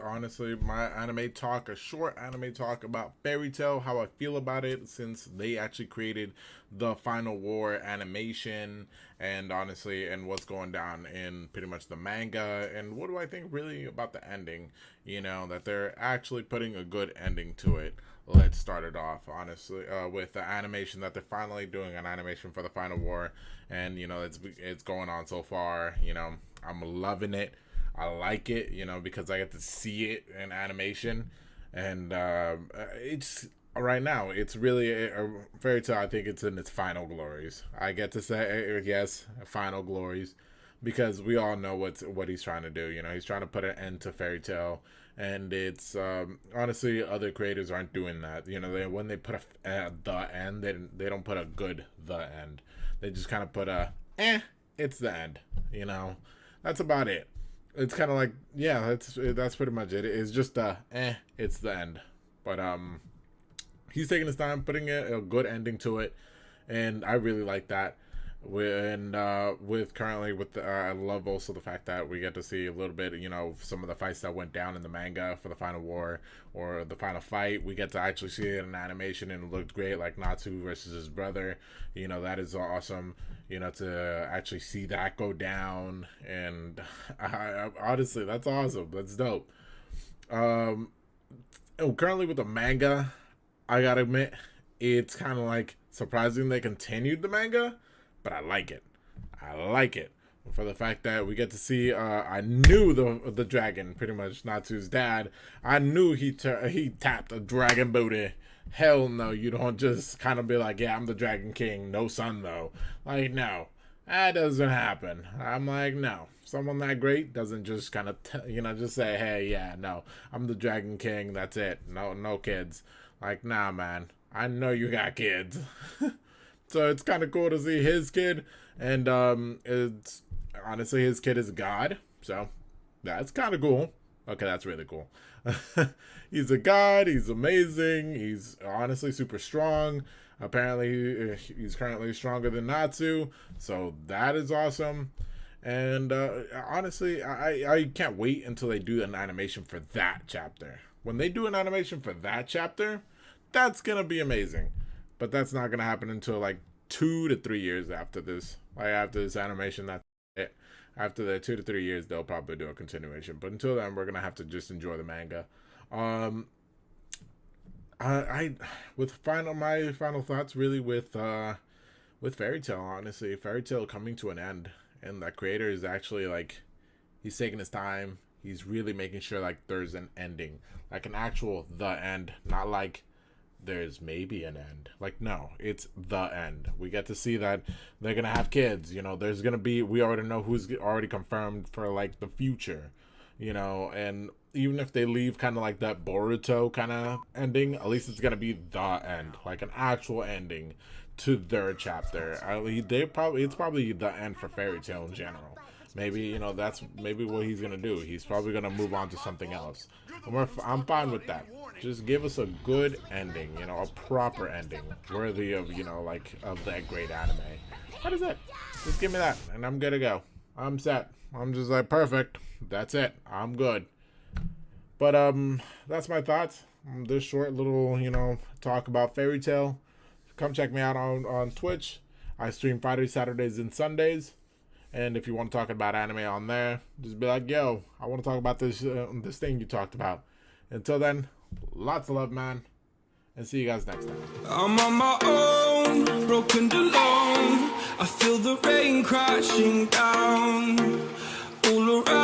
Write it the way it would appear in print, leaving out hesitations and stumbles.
honestly my anime talk, a short anime talk about Fairy Tail, how I feel about it since they actually created the Final War animation, and honestly, and what's going down in pretty much the manga, and what do I think really about the ending, that they're actually putting a good ending to it. Let's start it off, honestly, with the animation that they're finally doing an animation for the Final War, and it's going on so far. I'm loving it. I like it, because I get to see it in animation, and it's right now. It's really a Fairy Tail. I think it's in its final glories. I get to say yes, final glories, because we all know what he's trying to do. He's trying to put an end to Fairy Tail, and it's honestly, other creators aren't doing that. When they put the end, they don't put a good the end. They just kind of put a it's the end. That's about it. It's kind of like, yeah, that's pretty much it. It's just it's the end. But he's taking his time putting a good ending to it, and I really like that. I love also the fact that we get to see a little bit, some of the fights that went down in the manga for the Final War, or the final fight. We get to actually see it in animation, and it looked great, like Natsu versus his brother. That is awesome. To actually see that go down, and honestly, that's awesome. That's dope. Currently with the manga, I gotta admit, it's kind of like surprising they continued the manga, but I like it. I like it for the fact that we get to see. I knew the dragon, pretty much Natsu's dad. I knew he tapped a dragon booty. Hell no, you don't just kind of be like, yeah, I'm the Dragon King, no son though. Like, no, that doesn't happen. I'm like, no, someone that great doesn't just kind of just say, hey, yeah, no, I'm the Dragon King, that's it. No kids. Like, nah, man, I know you got kids. So it's kind of cool to see his kid, and it's honestly, his kid is God, so that's kind of cool. Okay, that's really cool. He's a god. He's amazing. He's honestly super strong. Apparently, he's currently stronger than Natsu, so that is awesome. And honestly, I can't wait until they do an animation for that chapter. When they do an animation for that chapter, that's gonna be amazing. But that's not gonna happen until like 2 to 3 years after this. Like, after this animation, that's it. After the 2 to 3 years, they'll probably do a continuation. But until then, we're gonna have to just enjoy the manga. I with my final thoughts really with Fairy Tail. Honestly, Fairy Tail coming to an end, and the creator is actually like, he's taking his time. He's really making sure like there's an ending, like an actual the end, not like there's maybe an end. Like, no, it's the end. We get to see that they're gonna have kids. There's gonna be, we already know who's already confirmed for like the future. And even if they leave kind of like that Boruto kind of ending, at least it's gonna be the end, like an actual ending to their chapter. It's probably the end for Fairy Tail in general. Maybe that's maybe what he's gonna do. He's probably gonna move on to something else. I'm fine with that. Just give us a good ending, a proper ending, worthy of of that great anime. That is it. Just give me that, and I'm good to go. I'm set. I'm just like, perfect. That's it. I'm good. But that's my thoughts on this short little talk about Fairy Tail. Come check me out on Twitch. I stream Fridays, Saturdays, and Sundays. And if you want to talk about anime on there, just be like, yo, I want to talk about this thing you talked about. Until then, lots of love, man. And see you guys next time. I'm on my own, broken and alone. I feel the rain crashing down all around.